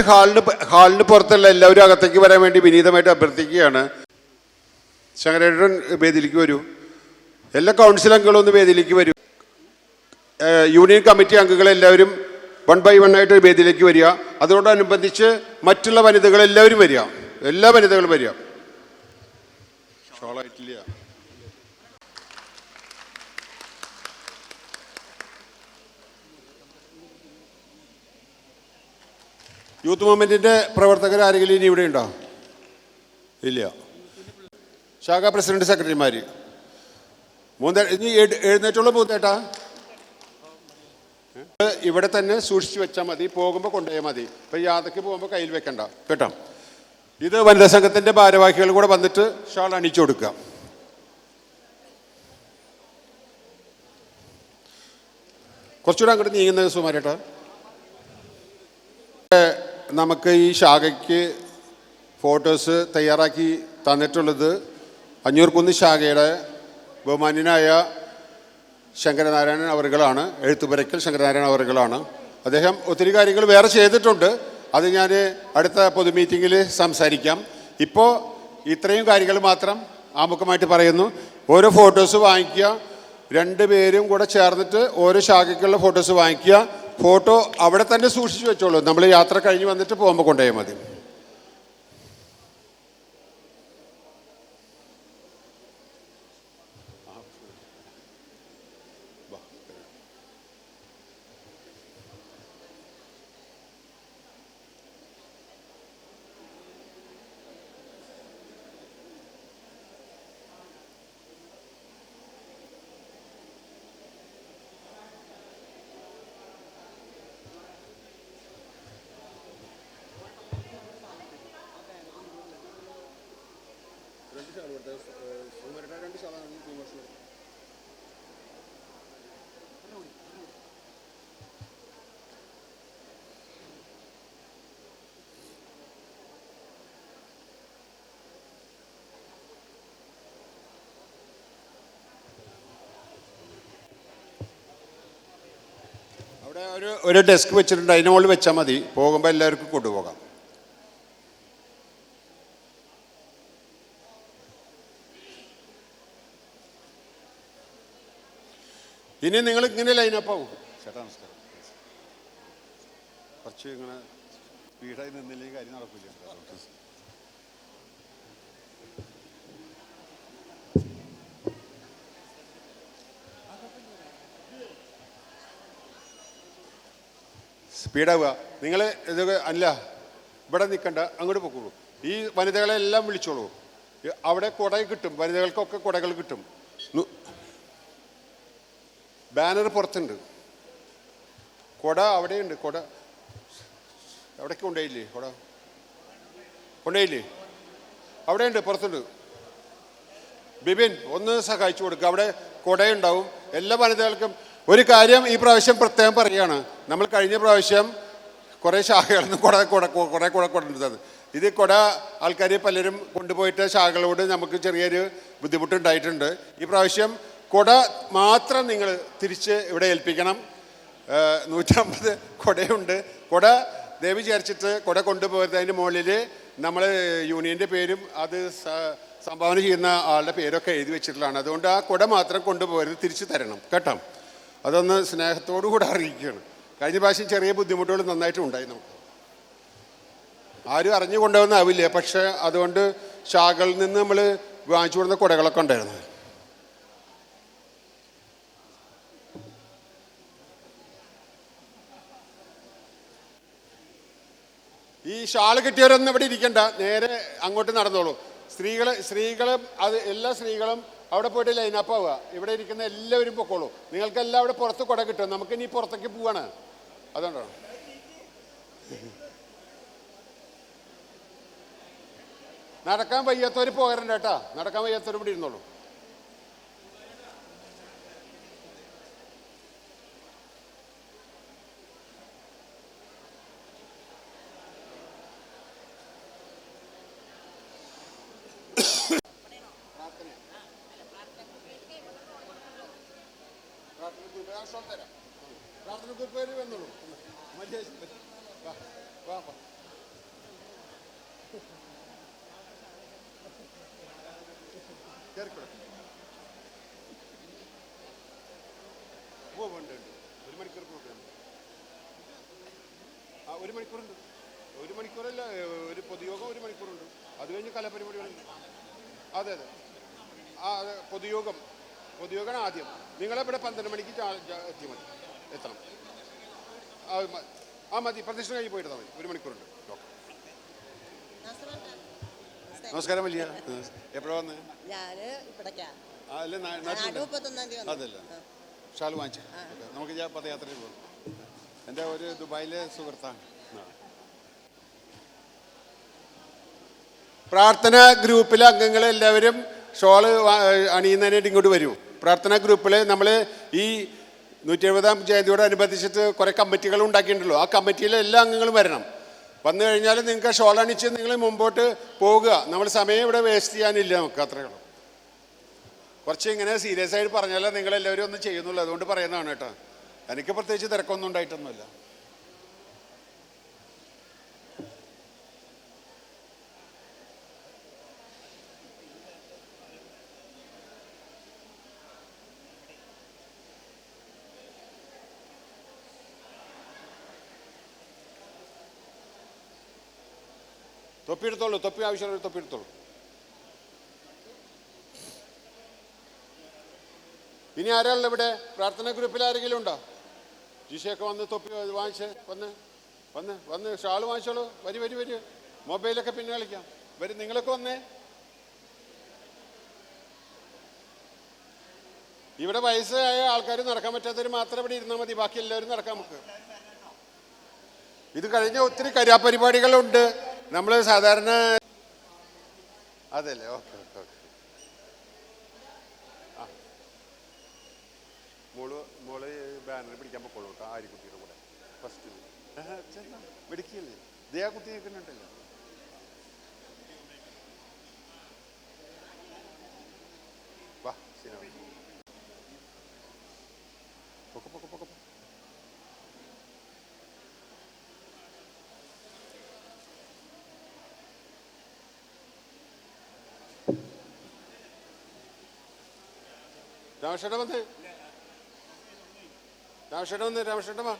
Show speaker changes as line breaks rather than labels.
ഹാളിന് പുറത്തുള്ള എല്ലാവരും അകത്തേക്ക് വരാൻ വേണ്ടി വിനീതമായിട്ട് അഭ്യർത്ഥിക്കുകയാണ്. ശങ്കരേട്ടൻ വേദിയിലേക്ക് വരൂ. എല്ലാ കൗൺസിൽ അംഗങ്ങളും ഒന്ന് വേദിയിലേക്ക് വരൂ. യൂണിയൻ കമ്മിറ്റി അംഗങ്ങളെല്ലാവരും 1 by 1 ആയിട്ട് വേദിയിലേക്ക് വരിക. അതോടനുബന്ധിച്ച് മറ്റുള്ള വനിതകളെല്ലാവരും വരിക. എല്ലാ വനിതകളും വരിക. ഷോളായിട്ടില്ല. യൂത്ത് മൂവ്മെൻറ്റിൻ്റെ പ്രവർത്തകർ ആരെങ്കിലും ഇനി ഇവിടെ ഉണ്ടോ? ഇല്ല. ശാഖാ പ്രസിഡന്റ്, സെക്രട്ടറിമാർ ഇനി എഴുന്നേറ്റുള്ള മൂന്നേട്ടാ ഇവിടെ തന്നെ സൂക്ഷിച്ച് വെച്ചാൽ മതി. പോകുമ്പോൾ കൊണ്ടുപോയാൽ മതി. ഇപ്പം യാത്രയ്ക്ക് പോകുമ്പോൾ കയ്യിൽ വെക്കണ്ട കേട്ടോ. ഇത് വനിതാ സംഘത്തിൻ്റെ ഭാരവാഹികൾ കൂടെ വന്നിട്ട് ഷാൾ അണിച്ചു കൊടുക്കുക. കുറച്ചുകൂടെ അങ്ങോട്ട് നീങ്ങുന്നത് സുമാരേട്ടാ. നമുക്ക് ഈ ശാഖയ്ക്ക് ഫോട്ടോസ് തയ്യാറാക്കി തന്നിട്ടുള്ളത് അഞ്ഞൂർകുന്ന് ശാഖയുടെ ബഹുമാന്യനായ ശങ്കരനാരായണൻ അവറുകളാണ്. എഴുത്തുപുരയ്ക്കൽ ശങ്കരനാരായണൻ അവറുകളാണ്. അദ്ദേഹം ഒത്തിരി കാര്യങ്ങൾ വേറെ ചെയ്തിട്ടുണ്ട്. അത് ഞാൻ അടുത്ത പൊതു മീറ്റിങ്ങിൽ സംസാരിക്കാം. ഇപ്പോൾ ഇത്രയും കാര്യങ്ങൾ മാത്രം ആമുഖമായിട്ട് പറയുന്നു. ഓരോ ഫോട്ടോസ് വാങ്ങിക്കുക. 2 പേരും കൂടെ ചേർന്നിട്ട് ഓരോ ശാഖയ്ക്കുള്ള ഫോട്ടോസ് വാങ്ങിക്കുക. ഫോട്ടോ അവിടെ തന്നെ സൂക്ഷിച്ച് വെച്ചോളൂ. നമ്മൾ യാത്ര കഴിഞ്ഞ് വന്നിട്ട് പോകുമ്പോൾ കൊണ്ടുപോയാൽ മതി. അവിടെ ഒരു ഡെസ്ക് വെച്ചിട്ടുണ്ട്. അതിന് മുകളിൽ വെച്ചാൽ മതി. പോകുമ്പോൾ എല്ലാവർക്കും കൊണ്ടുപോകാം. ഇനി നിങ്ങൾ ഇങ്ങനെ ലൈനപ്പ് ആവും. ചേട്ടാ നമസ്കാരം. കുറച്ച് ഇങ്ങനെ സ്പീഡായി നിന്നില്ലെങ്കിൽ കാര്യം നടക്കില്ല. സ്പീഡാവുക. നിങ്ങൾ ഇതൊക്കെ അല്ല ഇവിടെ നിൽക്കണ്ട, അങ്ങോട്ട് പോക്കോളൂ. ഈ വനിതകളെല്ലാം വിളിച്ചോളൂ. അവിടെ കുട കിട്ടും. വനിതകൾക്കൊക്കെ കുടകൾ കിട്ടും. ബാനർ പുറത്തുണ്ട്. കുട അവിടെയുണ്ട്. കുട അവിടേക്ക് കൊണ്ടുപോയില്ലേ? കുട കൊണ്ടുപോയില്ലേ? അവിടെയുണ്ട്, പുറത്തുണ്ട്. ബിബിൻ ഒന്ന് സഹായിച്ചു കൊടുക്കുക. അവിടെ കുടയുണ്ടാവും. എല്ലാ വനിതകൾക്കും ഒരു കാര്യം ഈ പ്രാവശ്യം പ്രത്യേകം പറയുകയാണ്. നമ്മൾ കഴിഞ്ഞ പ്രാവശ്യം കുറേ ശാഖകളിൽ നിന്ന് കുറേ കുട കൊണ്ടുവന്നത്. ഇത് കുട ആൾക്കാർ പലരും കൊണ്ടുപോയിട്ട് ശാഖകളോട് നമുക്ക് ചെറിയൊരു ബുദ്ധിമുട്ടുണ്ടായിട്ടുണ്ട്. ഈ പ്രാവശ്യം കുട മാത്രം നിങ്ങൾ തിരിച്ച് ഇവിടെ ഏൽപ്പിക്കണം. 150 കുടയുണ്ട്. കുട ദയവ് വിചാരിച്ചിട്ട് കുട കൊണ്ടുപോയത് അതിൻ്റെ മുകളിൽ നമ്മൾ യൂണിയൻ്റെ പേരും അത് സംഭാവന ചെയ്യുന്ന ആളുടെ പേരൊക്കെ എഴുതി വെച്ചിട്ടുള്ളതാണ്. അതുകൊണ്ട് ആ കുട മാത്രം കൊണ്ടുപോകരുത്, തിരിച്ചു തരണം കേട്ടോ. അതൊന്ന് സ്നേഹത്തോടു കൂടെ അറിയിക്കുകയാണ്. കഴിഞ്ഞ പ്രാവശ്യം ചെറിയ ബുദ്ധിമുട്ടുകൾ നന്നായിട്ട് ഉണ്ടായി. നമുക്ക് ആരും അറിഞ്ഞു കൊണ്ടുപോകുന്നാവില്ല. പക്ഷേ അതുകൊണ്ട് ശാഖകളിൽ നിന്ന് നമ്മൾ വാങ്ങിച്ചു കൊടുക്കുന്ന കുടകളൊക്കെ ഉണ്ടായിരുന്നു. ഈ ഷാള് കിട്ടിയവരൊന്നും ഇവിടെ ഇരിക്കണ്ട, നേരെ അങ്ങോട്ട് നടന്നോളൂ. സ്ത്രീകളും അത് എല്ലാ സ്ത്രീകളും അവിടെ പോയിട്ട് ലൈനപ്പ് ആവുക. ഇവിടെ ഇരിക്കുന്ന എല്ലാവരും പൊക്കോളൂ. നിങ്ങൾക്കെല്ലാം അവിടെ പുറത്ത് കുട കിട്ടും. നമുക്കിനി പുറത്തേക്ക് പോവാണ്. അതുകൊണ്ടാണ് നടക്കാൻ വയ്യാത്തവർ പോകരുണ്ട് കേട്ടാ. നടക്കാൻ വയ്യാത്തവർ ഇവിടെ ഇരുന്നോളൂ. പ്രാർത്ഥന കുറിപ്പ് വന്നോളൂ. വാ വാ വാ. കേറിക്കോളൂ. ഉണ്ട് 1 മണിക്കൂർ പ്രോഗ്രാം. ആ 1 മണിക്കൂറുണ്ട്. 1 മണിക്കൂറല്ല, ഒരു പൊതുയോഗം 1 മണിക്കൂറുണ്ട്. അത് കഴിഞ്ഞ് കലാപരിപാടികളുണ്ട്. അതെ അതെ. ആ അതെ, പൊതുയോഗമാണ് ആദ്യം. നിങ്ങളെവിടെ 12 മണിക്ക് എത്തി മതി, എത്തണം. ആ മതി, പ്രദക്ഷിണ കഴിഞ്ഞ് പോയിരുന്നാൽ മതി. 1 മണിക്കൂറുണ്ട്. നമസ്കാരം. വലിയ എപ്പോഴാണ് വന്നത്? അതല്ല, ഷാൾ വാങ്ങിച്ചു. നമുക്ക് പദയാത്രയിൽ പോകും. എൻ്റെ ഒരു ദുബായിലെ സുഹൃത്താണ്. പ്രാർത്ഥന ഗ്രൂപ്പിലെ അംഗങ്ങളെല്ലാവരും ഷോള് അണിയുന്നതിനായിട്ട് ഇങ്ങോട്ട് വരൂ. പ്രാർത്ഥനാ ഗ്രൂപ്പിൽ നമ്മൾ ഈ 170-ാം ജയന്തിയോടനുബന്ധിച്ചിട്ട് കുറേ കമ്മിറ്റികൾ ഉണ്ടാക്കിയിട്ടുണ്ടല്ലോ. ആ കമ്മിറ്റിയിലെ എല്ലാ അംഗങ്ങളും വരണം. വന്നു കഴിഞ്ഞാൽ നിങ്ങൾക്ക് ഷോൾ അണിച്ച് നിങ്ങൾ മുമ്പോട്ട് പോകുക. നമ്മൾ സമയം ഇവിടെ വേസ്റ്റ് ചെയ്യാനില്ല. നമുക്ക് അത്രയേ ഉള്ളൂ. കുറച്ച് ഇങ്ങനെ സീരിയസ് ആയിട്ട് പറഞ്ഞാലേ നിങ്ങളെല്ലാവരും ഒന്ന് ചെയ്യുന്നുള്ളൂ. അതുകൊണ്ട് പറയുന്നതാണ് കേട്ടോ. എനിക്ക് പ്രത്യേകിച്ച് തിരക്കൊന്നും ഉണ്ടായിട്ടൊന്നുമില്ല. തൊപ്പി എടുത്തോളൂ. തൊപ്പി ആവശ്യമുള്ള തൊപ്പി എടുത്തോളൂ. ഇനി ആരാളുള്ള ഇവിടെ? പ്രാർത്ഥന ഗ്രൂപ്പിൽ ആരെങ്കിലും ഉണ്ടോ? ജിഷയൊക്കെ വന്ന് തൊപ്പി വാങ്ങിച്ച് വന്ന് ഷാള് വാങ്ങിച്ചോളൂ. വരി. മൊബൈലൊക്കെ പിന്നെ കളിക്കാം. വരും, നിങ്ങളൊക്കെ വന്നേ. ഇവിടെ വയസ്സായ ആൾക്കാർ നടക്കാൻ പറ്റാത്തവർ മാത്രം ഇവിടെ ഇരുന്നാൽ മതി. ബാക്കി എല്ലാവരും നടക്കാം. നമുക്ക് ഇത് കഴിഞ്ഞ ഒത്തിരി കലാപരിപാടികളുണ്ട്. നമ്മൾ സാധാരണ അതല്ലേ. ഓക്കെ. ആ മോള് ബാനർ പിടിക്കാൻ പൊക്കോളൂ കേട്ടോ. ആര്യക്കുട്ടിയുടെ കൂടെ ഫസ്റ്റ് പിടിക്കില്ലേ? ദയാ കുത്തി നിൽക്കുന്നുണ്ടല്ലോ. വാ സിനിമ പൊക്ക. രാമേഷേട്ടൻ വന്ന് രാമേഷേട്ടൻ വാ.